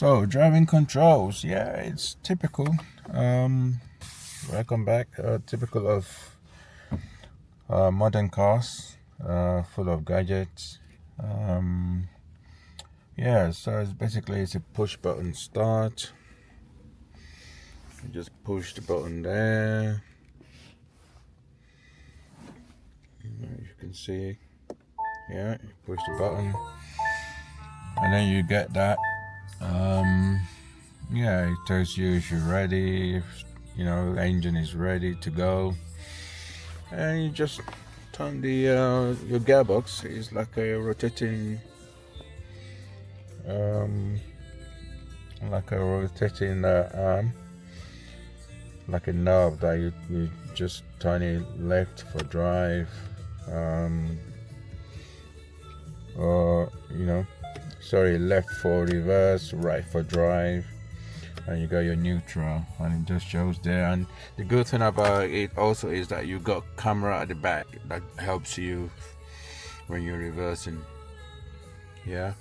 So driving controls, yeah, it's typical. Welcome back. Typical of modern cars, full of gadgets. Yeah, so it's a push button start. You just push the button there. As you can see, yeah, you push the button, and then you get that. Yeah, it tells you if you're ready, if the engine is ready to go, and you just turn the your gearbox. It's like a rotating arm, like a knob that you just turn it left for drive, or left for reverse, right for drive, and you got your neutral, and it just shows there. And the good thing about it also is that you got camera at the back that helps you when you're reversing. Yeah,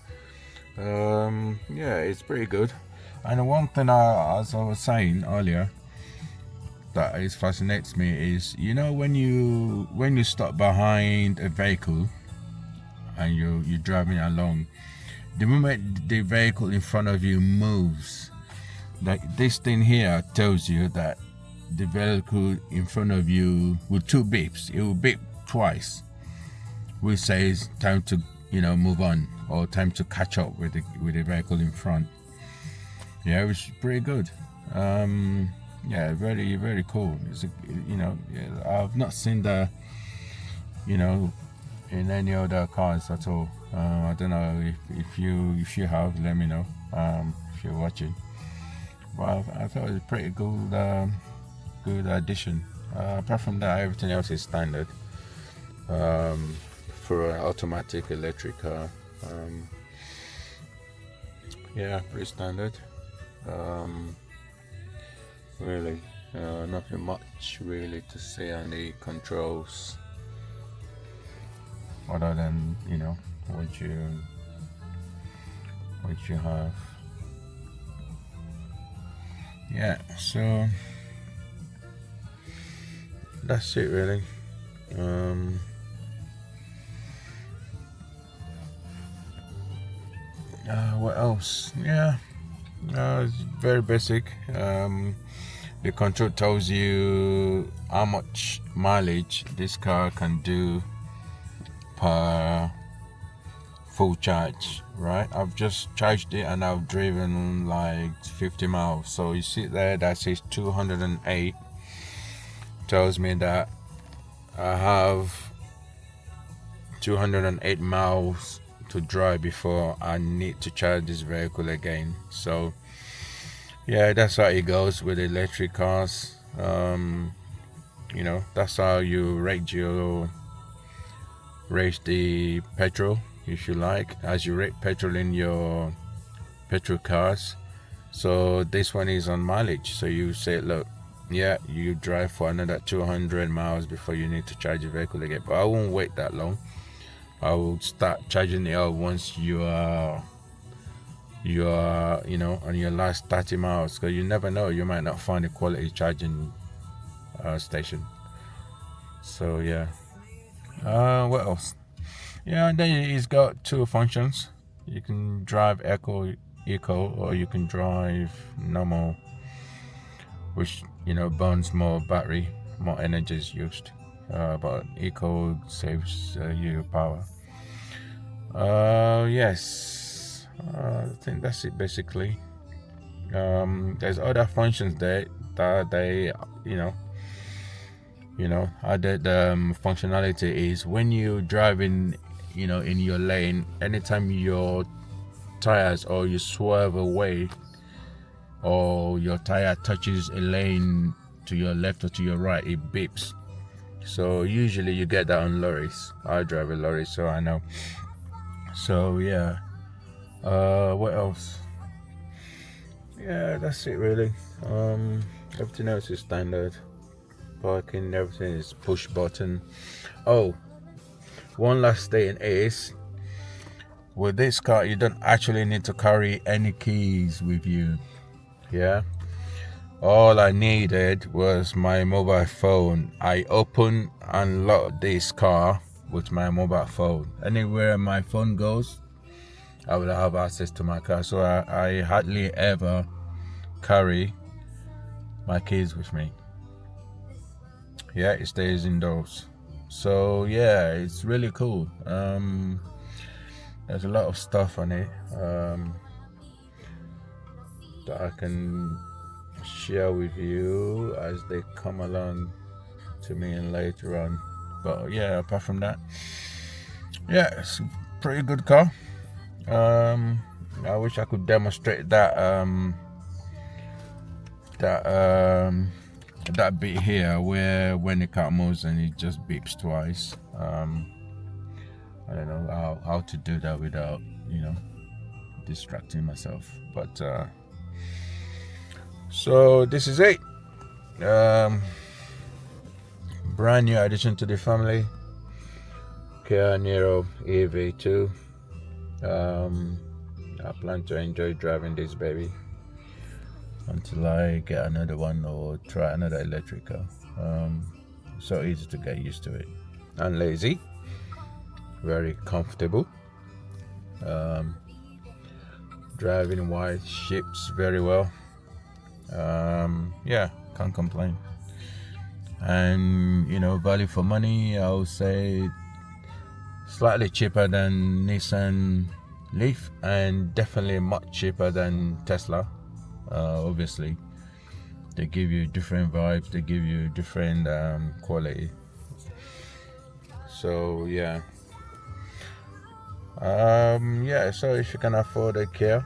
it's pretty good. And one thing, as I was saying earlier, that is fascinates me is when you stop behind a vehicle and you're driving along, the moment the vehicle in front of you moves, like this thing here tells you that the vehicle in front of you, with two beeps, it will beep twice, which says time to move on, or time to catch up with the vehicle in front. Yeah, which is pretty good. Yeah, very, very cool. It's I've not seen that in any other cars at all. I don't know if you have, let me know if you're watching. Well, I thought it was a pretty good addition. Apart from that, everything else is standard for an automatic electric car. Yeah, pretty standard. Really, nothing much really to say on the controls, other than what you have. Yeah, so that's it really. What else? Yeah, it's very basic. The control tells you how much mileage this car can do per full charge, right? I've just charged it and I've driven like 50 miles. So you see there that says 208. Tells me that I have 208 miles to drive before I need to charge this vehicle again. So yeah, that's how it goes with electric cars. That's how you rate the petrol, if you like, as you rate petrol in your petrol cars. So this one is on mileage. So you say, look, yeah, you drive for another 200 miles before you need to charge your vehicle again. But I won't wait that long. I will start charging it up once you are on your last 30 miles, because you never know, you might not find a quality charging station. So yeah, what else? Yeah, and then it's got two functions. You can drive eco, or you can drive normal, which burns more battery, more energy is used, but eco saves you power. Yes, I think that's it basically. There's other functions there that they added. Functionality is when you driving in your lane, anytime your tires, or you swerve away, or your tire touches a lane to your left or to your right, it beeps. So usually you get that on lorries. I drive a lorry, so I know. So yeah, what else? Yeah, that's it really. Everything else is standard. Parking, everything is push button. Oh, one last thing is, with this car you don't actually need to carry any keys with you. Yeah, all I needed was my mobile phone. I opened and locked this car with my mobile phone. Anywhere my phone goes, I will have access to my car. So I hardly ever carry my keys with me. Yeah, it stays indoors. So yeah, it's really cool. There's a lot of stuff on it that I can share with you as they come along to me and later on. But yeah, apart from that, yeah, it's a pretty good car. I wish I could demonstrate that bit here where when the car moves and it just beeps twice. I don't know how to do that without distracting myself. But so this is it. Brand new addition to the family, Kia Niro EV2. I plan to enjoy driving this baby until I get another one or try another electric car. So easy to get used to it and lazy, very comfortable. Driving wide, ships very well. Yeah, can't complain. And value for money, I would say slightly cheaper than Nissan Leaf and definitely much cheaper than Tesla. Obviously, they give you different vibes, they give you different quality. So yeah. So if you can afford a Kia,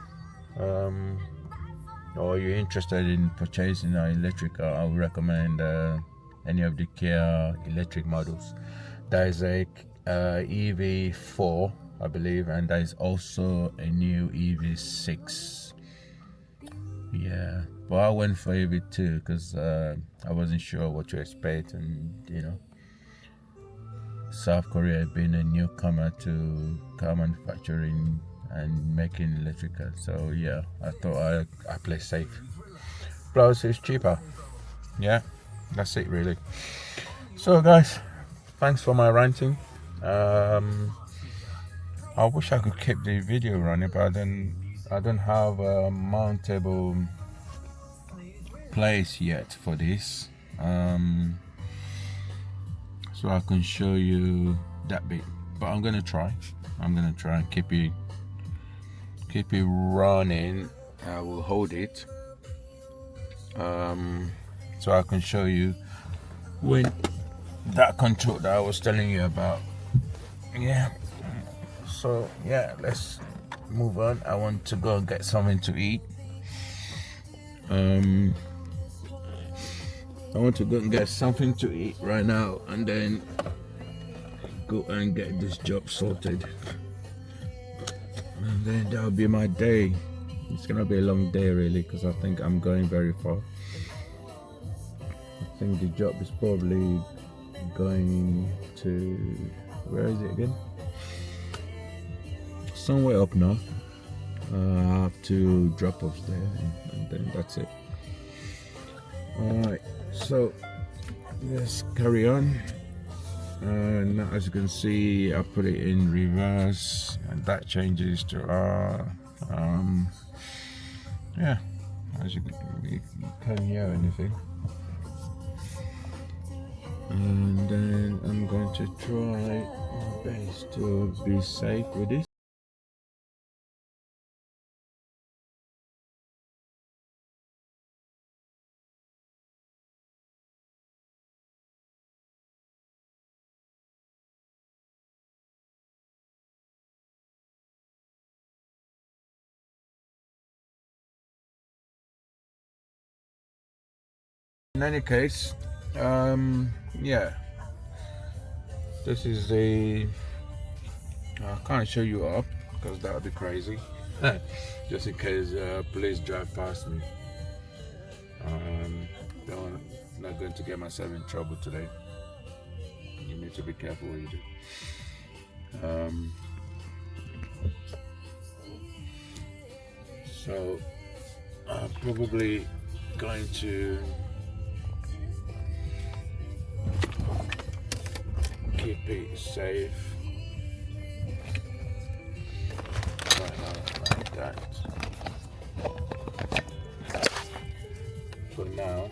or you're interested in purchasing an electric car, I would recommend any of the Kia electric models. There is a EV4, I believe, and there is also a new EV6. Yeah, but I went for EV2 because I wasn't sure what to expect, and South Korea being a newcomer to car manufacturing and making electric cars. So yeah, I thought I play safe. Plus it's cheaper. Yeah, that's it really. So guys, thanks for my ranting. I wish I could keep the video running, but I don't have a mountable place yet for this. So I can show you that bit, but I'm gonna try and keep it running. I will hold it so I can show you when that control that I was telling you about. Yeah, so yeah, let's move on. I want to go and get something to eat. I want to go and get something to eat right now and then go and get this job sorted, and then that'll be my day. It's gonna be a long day really because I think I'm going very far. I think the job is probably going to, where is it again? Somewhere up north. I have to drop off there and then that's it. Alright, so let's carry on. Now as you can see, I put it in reverse and that changes to R. Yeah, as you can't hear anything. And then I'm going to try my best to be safe with this. In any case, yeah, this is I can't show you up because that would be crazy. Just in case police drive past me. I'm not going to get myself in trouble today. You need to be careful what you do. So I'm probably going to keep it safe right now, like that for now.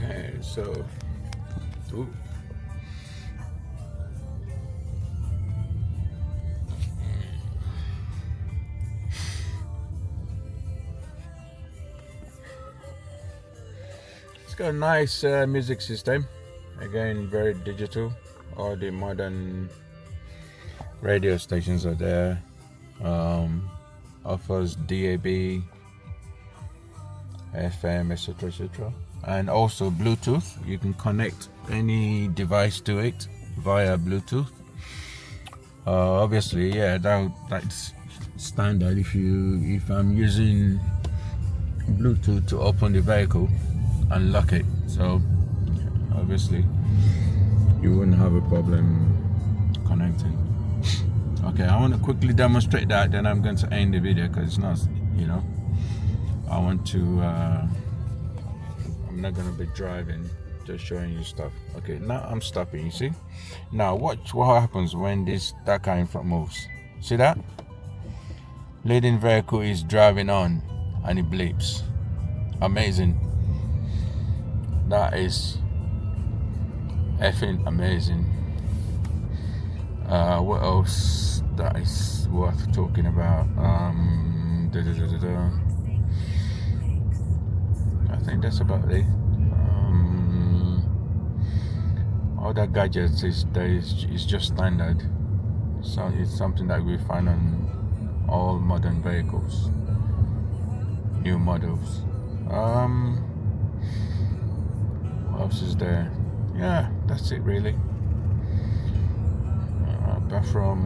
Okay, so ooh. It's got a nice music system, again very digital. All the modern radio stations are there. Offers DAB, FM, etc., etc., and also Bluetooth. You can connect any device to it via Bluetooth. Obviously, yeah, that's standard. If I'm using Bluetooth to open the vehicle and lock it, so obviously you wouldn't have a problem connecting. Okay, I want to quickly demonstrate that, then I'm going to end the video because it's not, I want to, I'm not going to be driving, just showing you stuff. Okay, now I'm stopping, you see? Now watch what happens when that car in front moves. See that? Leading vehicle is driving on and it bleeps. Amazing. That is effing amazing. What else that is worth talking about? I think that's about it. Other gadgets is just standard. So it's something that we find on all modern vehicles, new models. What else is there? Yeah, that's it really. Apart from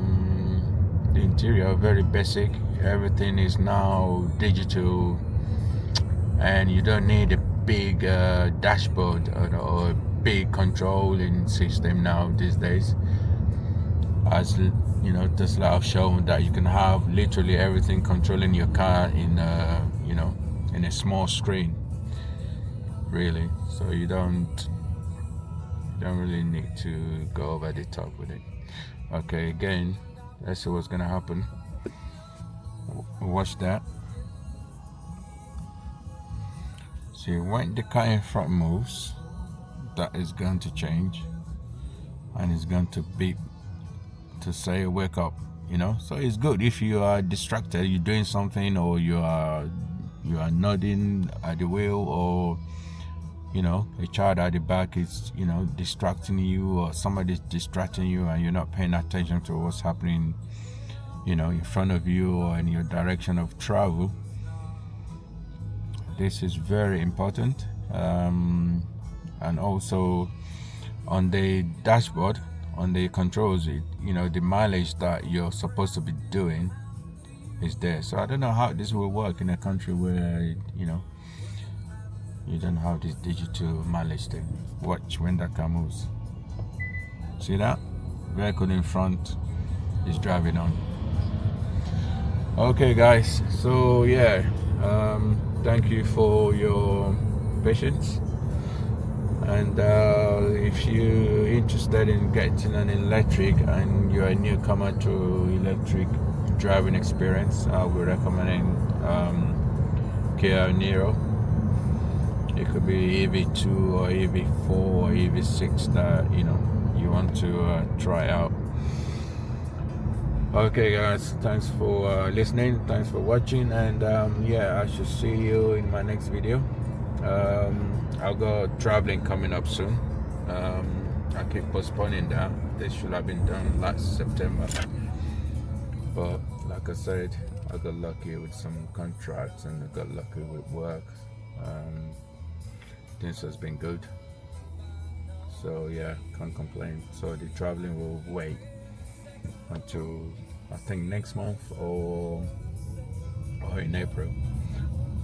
the interior, very basic. Everything is now digital, and you don't need a big dashboard or a big controlling system now these days. As you know, Tesla have shown that you can have literally everything controlling your car in in a small screen, really. So you don't really need to go over the top with it. Okay, again, let's see what's gonna happen. Watch that. See, when the car in front moves, that is going to change, and it's going to beep to say wake up. So it's good if you are distracted, you're doing something, or you are nodding at the wheel, or a child at the back is distracting you, or somebody's distracting you and you're not paying attention to what's happening in front of you or in your direction of travel. This is very important. And also on the dashboard, on the controls, the mileage that you're supposed to be doing is there. So I don't know how this will work in a country where you don't have this digital mileage thing. Watch when that car moves. See that? Vehicle in front is driving on. Okay guys, so yeah, thank you for your patience, and if you're interested in getting an electric and you're a newcomer to electric driving experience, I will recommend Kia Niro. It could be EV2 or EV4 or EV6 that you want to try out. Okay guys, thanks for listening, thanks for watching, and yeah, I should see you in my next video. I'll go traveling coming up soon. I keep postponing that. This should have been done last September, but like I said, I got lucky with some contracts and I got lucky with work. Things has been good. So yeah, can't complain. So the traveling will wait until I think next month or in April,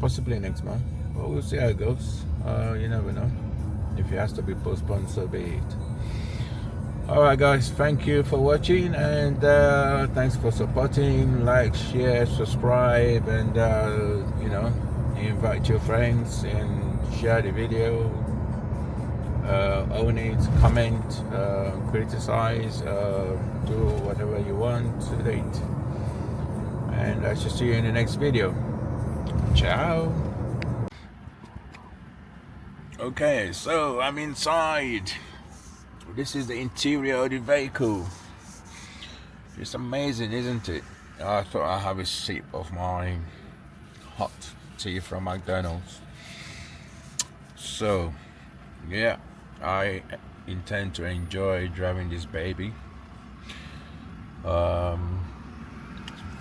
possibly next month. But we'll see how it goes. You never know. If it has to be postponed, so be it. Alright guys, thank you for watching, and thanks for supporting. Like, share, subscribe, and invite your friends and share the video. Own it, comment, criticize, do whatever you want to date. And I shall see you in the next video. Ciao. Okay, so I'm inside. This is the interior of the vehicle. It's amazing, isn't it? I thought I'd have a sip of my hot tea from McDonald's. So, yeah, I intend to enjoy driving this baby. It's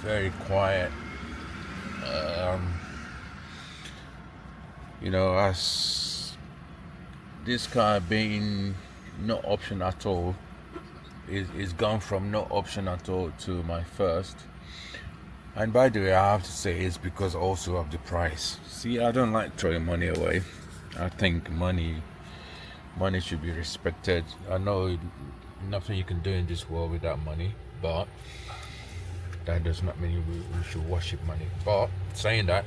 very quiet. As this car being no option at all, is gone from no option at all to my first. And by the way, I have to say it's because also of the price. See, I don't like throwing money away. I think money should be respected. I know nothing you can do in this world without money, but that does not mean we should worship money. But saying that,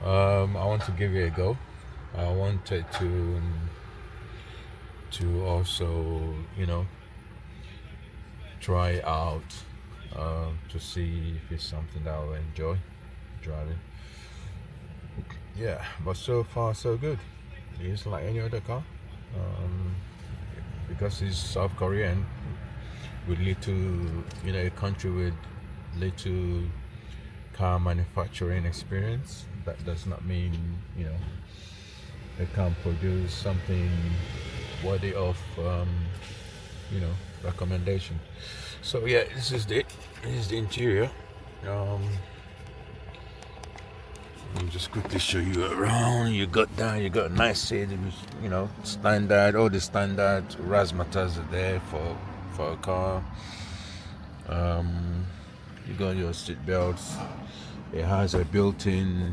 I want to give it a go. I wanted to also, try out to see if it's something that I'll enjoy driving. Yeah, but so far so good. It's like any other car, because it's South Korean with little, a country with little car manufacturing experience. That does not mean they can't produce something worthy of recommendation. So yeah, this is the interior. Let me just quickly show you around. You got a nice seat, standard, all the standard razzmatazz are there for a car. You got your seat belts. It has a built-in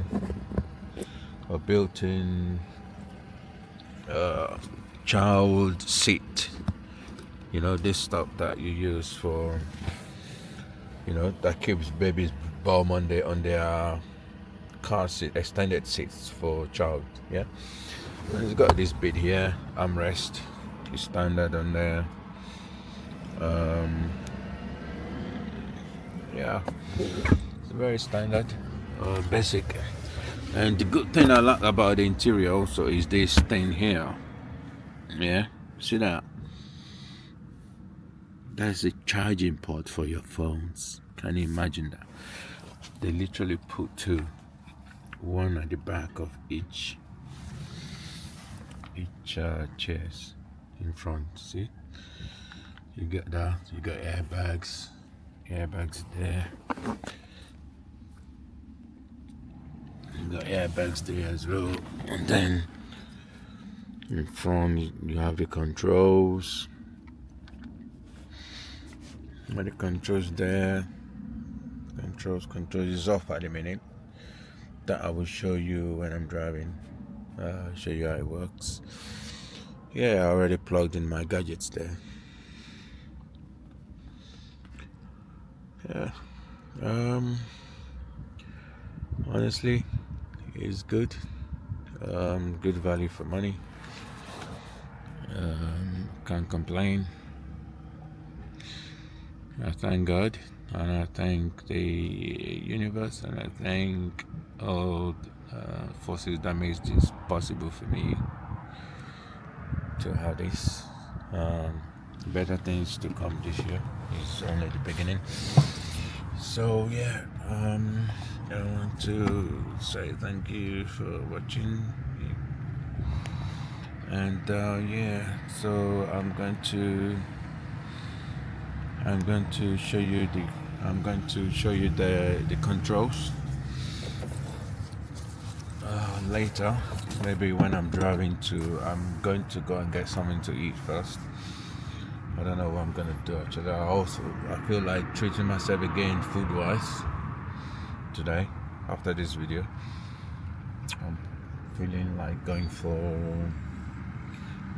child seat. This stuff that you use for, that keeps babies warm on their car seat, extended seats for child. Yeah, and it's got this bit here, armrest. It's standard on there. Yeah, it's very standard, basic. And the good thing I like about the interior also is this thing here. Yeah, see that? That's a charging port for your phones. Can you imagine that? They literally put two, one at the back of each chairs in front. See? You get that. You got airbags there. You got airbags there as well. And then in front you have the controls. But the controls there. Controls is off at the minute. That I will show you when I'm driving. Show you how it works. Yeah, I already plugged in my gadgets there. Yeah. Honestly, it's good. Good value for money. Can't complain. I thank God, and I thank the universe, and I thank all forces that makes this possible for me to have this. Better things to come this year. It's only the beginning. So yeah, I want to say thank you for watching. And yeah, so I'm going to show you I'm going to show you the controls later, maybe when I'm driving I'm going to go and get something to eat first. I don't know what I'm gonna do actually. I feel like treating myself again food wise today after this video. I'm feeling like going for,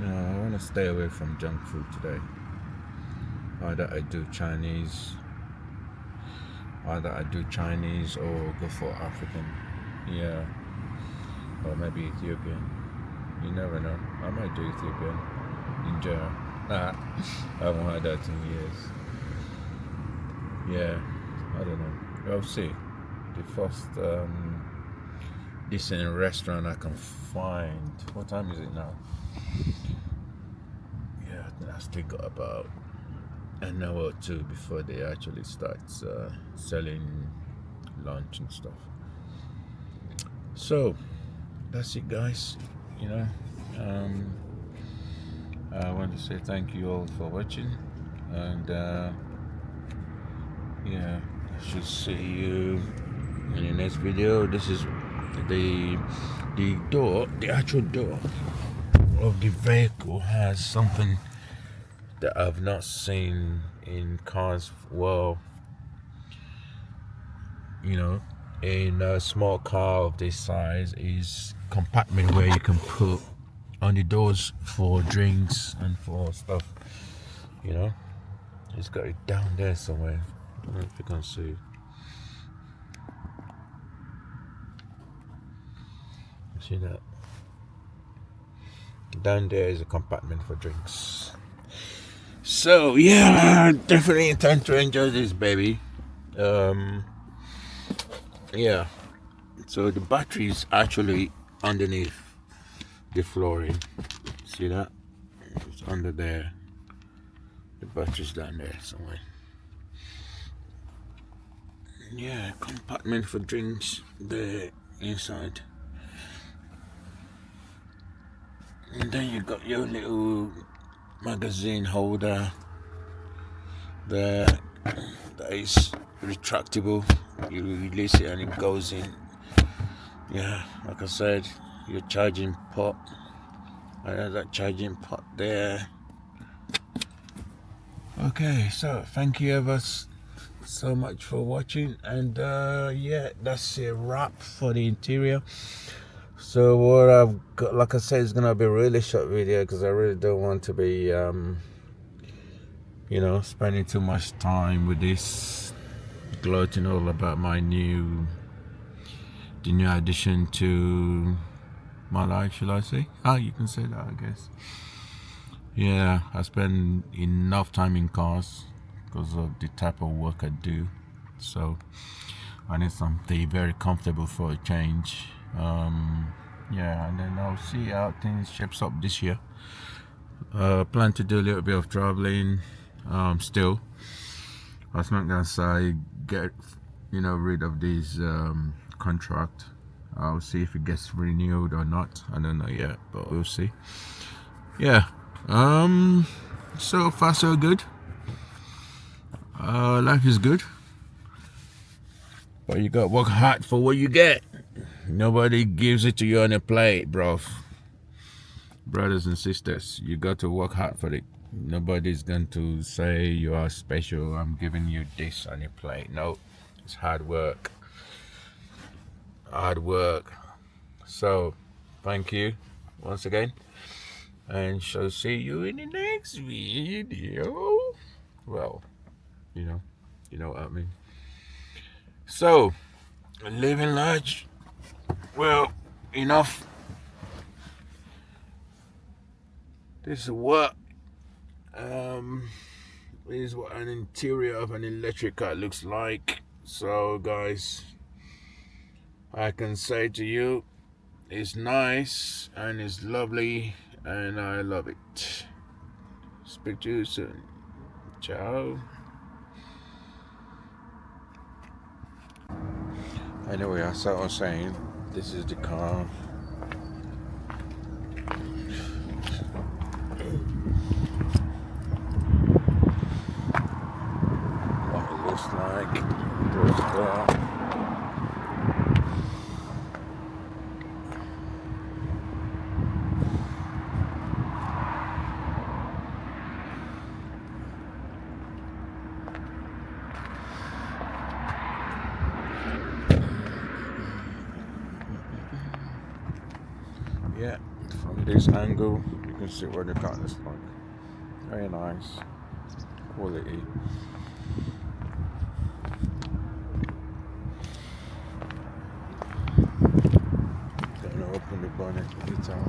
I want to stay away from junk food today. Either I do Chinese or go for African, or maybe Ethiopian. You never know. I might do Ethiopian in jail. I haven't had that in years. Yeah, I don't know. We'll see. The first decent restaurant I can find. What time is it now? Yeah, I think I still got about an hour or two before they actually start selling lunch and stuff. So that's it, guys. I want to say thank you all for watching, and I should see you in the next video. This is the actual door of the vehicle has something that I've not seen in cars. Well, in a small car of this size is compartment where you can put on the doors for drinks and for stuff. It's got it down there somewhere. I don't know if you can see. See that? Down there is a compartment for drinks. So yeah, I definitely intend to enjoy this baby. So the battery is actually underneath the flooring. See that? It's under there. The battery's down there somewhere. Yeah, compartment for drinks there inside. And then you got your little magazine holder there that is retractable. You release it and it goes in. Yeah, like I said, your charging port. Another charging port there. Okay, so thank you ever so much for watching, and that's a wrap for the interior. So what I've got, like I said, is gonna be a really short video because I really don't want to be spending too much time with this, gloating all about the new addition to my life, shall I say? You can say that, I guess. Yeah, I spend enough time in cars because of the type of work I do. So I need something very comfortable for a change. And then I'll see how things shapes up this year. Plan to do a little bit of traveling still, as long as I get rid of this contract. I'll see if it gets renewed or not. I don't know yet, but we'll see. Yeah. So far so good. Life is good, but you got to work hard for what you get. Nobody gives it to you on a plate, bro. Brothers and sisters, you got to work hard for it. Nobody's going to say you are special, I'm giving you this on your plate. No, it's hard work. So thank you once again, and shall see you in the next video. Well, you know what I mean. So, living large. Well, enough. This is what an interior of an electric car looks like. So guys, I can say to you, it's nice and it's lovely and I love it. Speak to you soon. Ciao. Anyway, as I was saying, this is the car. What it looks like. like those car. Yeah, from this angle you can see what the car looks like. Very nice quality. Gonna open the bonnet later.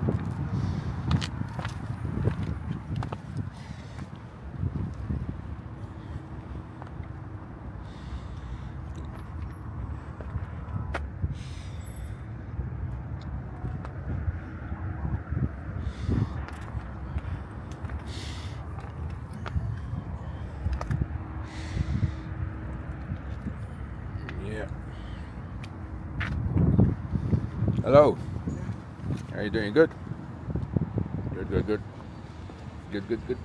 Yeah. Hello. How you doing? Good? Good, good, good. Good, good, good.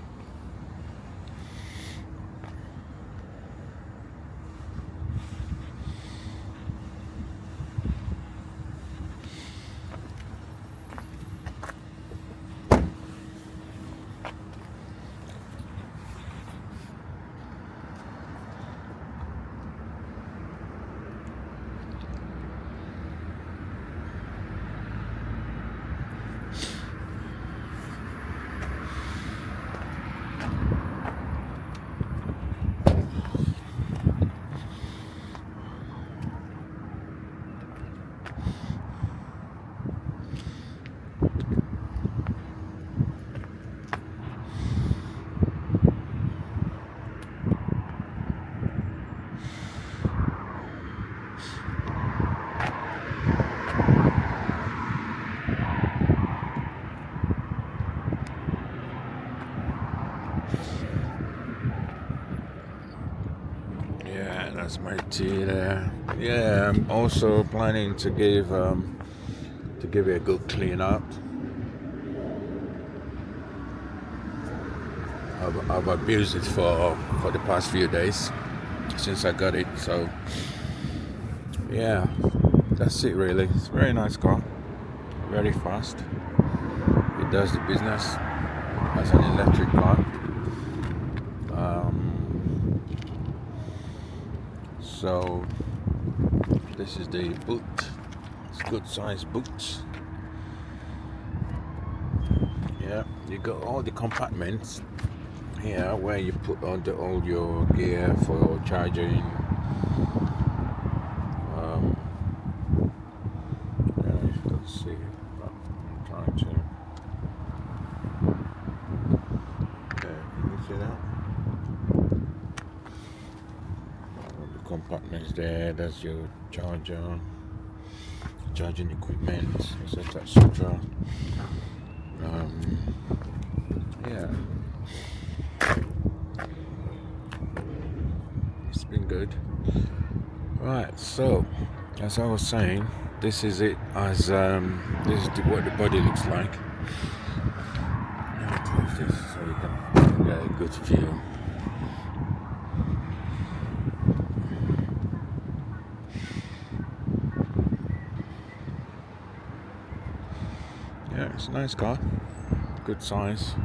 Yeah, that's my tea there. Yeah, I'm also planning to give it a good clean up. I've abused it for the past few days since I got it. So yeah, that's it really. It's a very nice car, very fast. It does the business as an electric car. So this is the boot. It's good size boots. Yeah, you got all the compartments here where you put all your gear for charging. Let's see. I'm trying to. Yeah, can you see that? All the compartments there. That's your charger, charging equipment, etc., etc. Yeah, it's been good. Right, so as I was saying, this is it. As this is what the body looks like. Let me close this so you can get a good view. Yeah, it's a nice car, good size.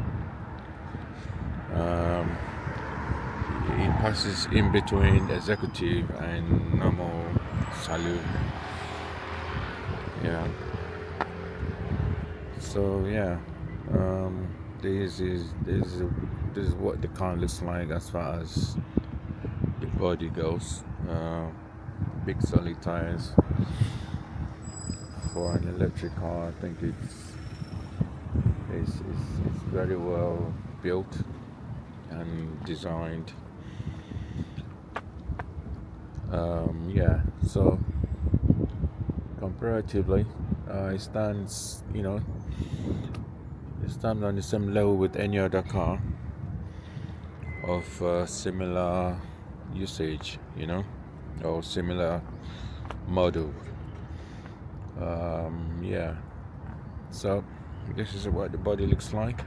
It passes in between executive and normal saloon. Yeah. So yeah, this is what the car looks like as far as the body goes. Big solid tires for an electric car. I think it's very well built and designed. Yeah, so comparatively, it stands on the same level with any other car of similar usage, or similar model. Yeah, so this is what the body looks like.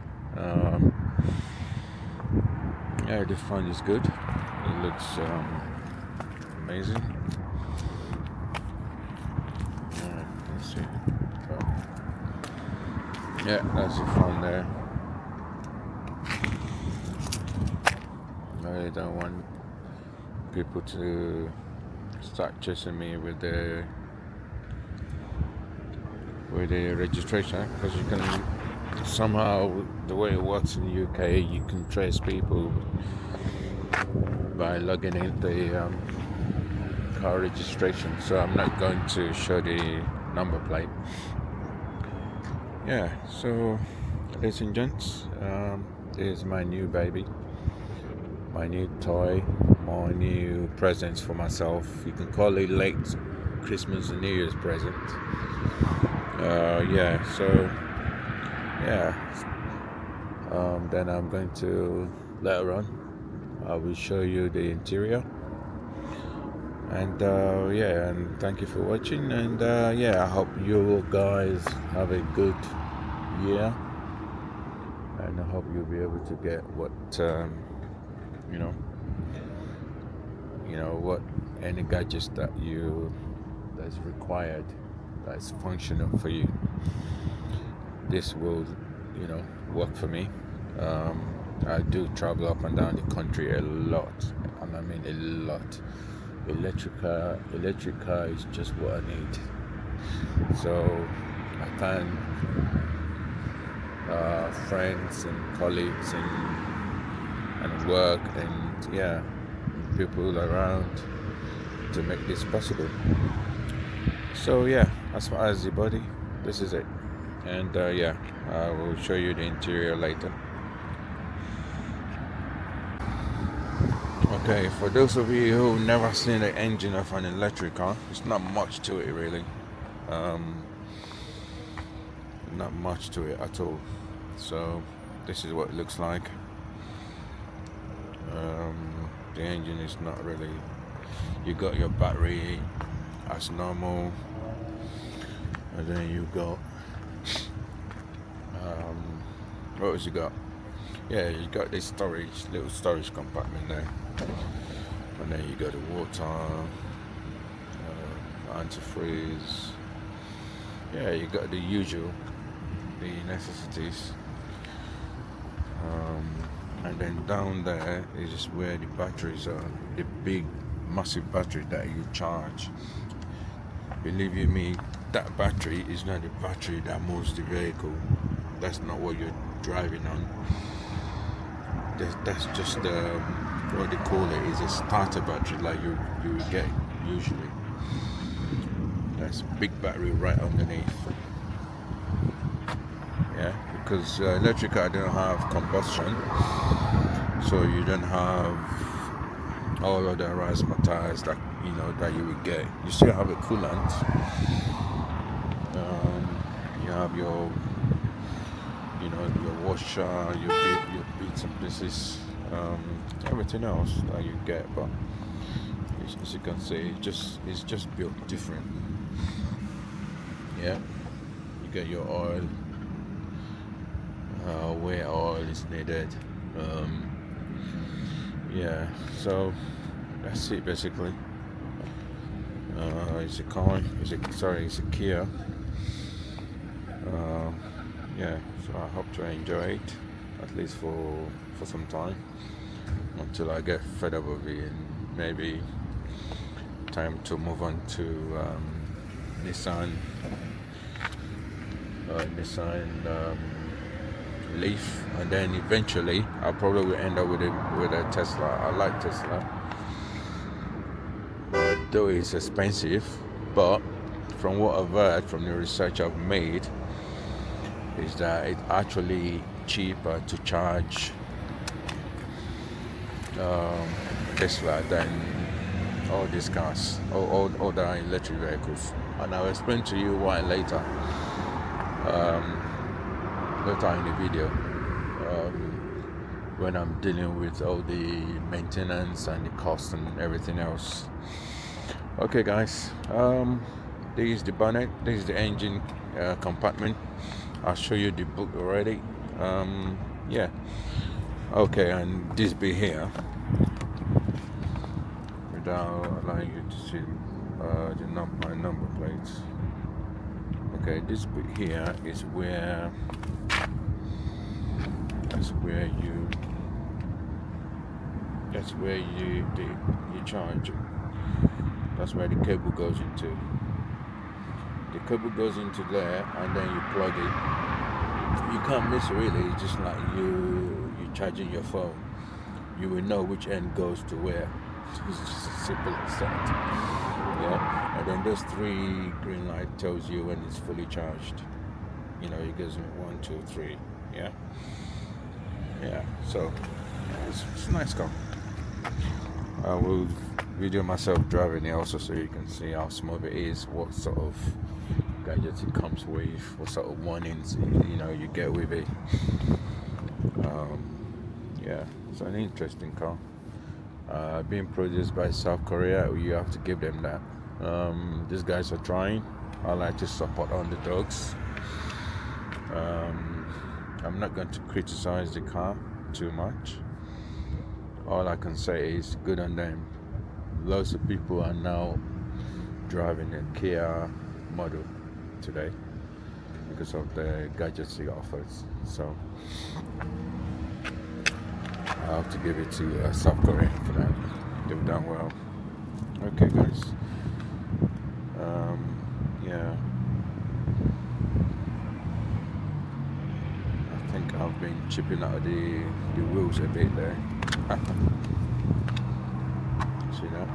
Yeah, the front is good. It looks amazing. Let's see. Yeah, that's the front there. I don't want people to start chasing me with the registration, because you can somehow, the way it works in the UK, you can trace people by logging in the car registration. So I'm not going to show the number plate. Yeah, so ladies and gents, this is my new baby, my new toy, my new presents for myself. You can call it late Christmas and New Year's present. Then I'm going to, later on, I will show you the interior. And and thank you for watching. And I hope you guys have a good year, and I hope you'll be able to get what what any gadgets that's required, that's functional for you. This will work for me. I do travel up and down the country a lot, and I mean a lot. Electric car is just what I need. So I thank friends and colleagues and work and people around to make this possible. So as far as the body, this is it. And I will show you the interior later. Okay, for those of you who've never seen the engine of an electric car, it's not much to it really. Not much to it at all. So this is what it looks like. The engine is not really, you got your battery as normal, and then you got what else you got? Yeah, you got this little storage compartment there, and then you got the water, antifreeze. Yeah, you got the usual, the necessities. And then down there is just where the batteries are, the big massive battery that you charge. Believe you me, that battery is not the battery that moves the vehicle. That's not what you're driving on. That's just what they call it, is a starter battery, like you get usually. That's big battery right underneath. Yeah, because electric car don't have combustion, so you don't have all of the razzmatazz that that you would get. You still have a coolant. You have your washer, your bits and pieces, everything else that you get. But as you can see, it's just built different. Yeah, you get your oil, where oil is needed. So that's it basically. It's a Kia. So I hope to enjoy it, at least for some time, until I get fed up of it, and maybe time to move on to Nissan Leaf, and then eventually I'll probably end up with a Tesla. I like Tesla, though it's expensive, but from what I've heard from the research I've made, is that it's actually cheaper to charge Tesla than all these cars, all the electric vehicles. And I'll explain to you why later in the video, when I'm dealing with all the maintenance and the cost and everything else. Okay guys, this is the bonnet, this is the engine compartment. I'll show you the book already. Okay, and this bit here with down, allowing you to see my number plates. Okay, this bit here is where you charge. That's where the cable goes into. The cable goes into there, and then you plug it. You can't miss it really. It's just like you charging your phone. You will know which end goes to where. It's just as simple as that. Yeah. And then those 3 green light tells you when it's fully charged. You know, it goes in 1, 2, 3. Yeah. Yeah. So it's a nice car. I will video myself driving it also, so you can see how smooth it is, what sort of gadgets it comes with, what sort of warnings you get with it. Yeah, it's an interesting car. Being produced by South Korea, you have to give them that. These guys are trying. I like to support underdogs. I'm not going to criticize the car too much. All I can say is good on them. Lots of people are now driving a Kia model today because of the gadgets it offers. So I have to give it to South Korea for that. They've done well. Okay, guys. Yeah. I think I've been chipping out the wheels a bit there. See that?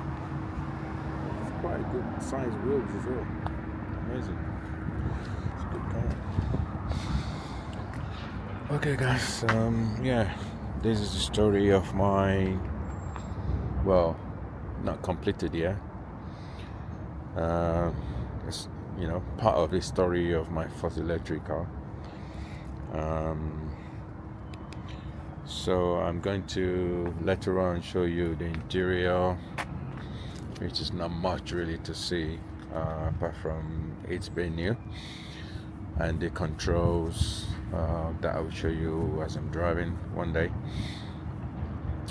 It's quite good size wheels as well. Amazing. It's a good car. Okay, guys. Yeah, this is the story of my, well, not completed yet. It's, part of the story of my first electric car. So I'm going to later on show you the interior, which is not much really to see apart from it's brand new, and the controls that I will show you as I'm driving one day,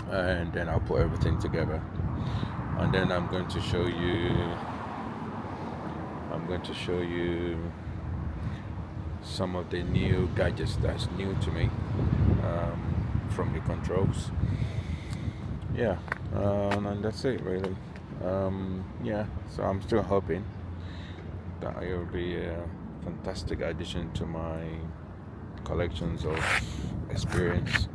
and then I'll put everything together, and then I'm going to show you some of the new gadgets that's new to me from the controls. Yeah, and that's it really. Yeah, so I'm still hoping that it will be a fantastic addition to my collections of experience,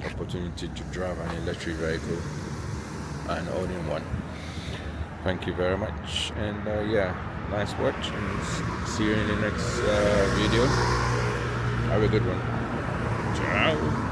opportunity to drive an electric vehicle and owning one. Thank you very much, and yeah, nice watch, and see you in the next video. Have a good one. Ciao.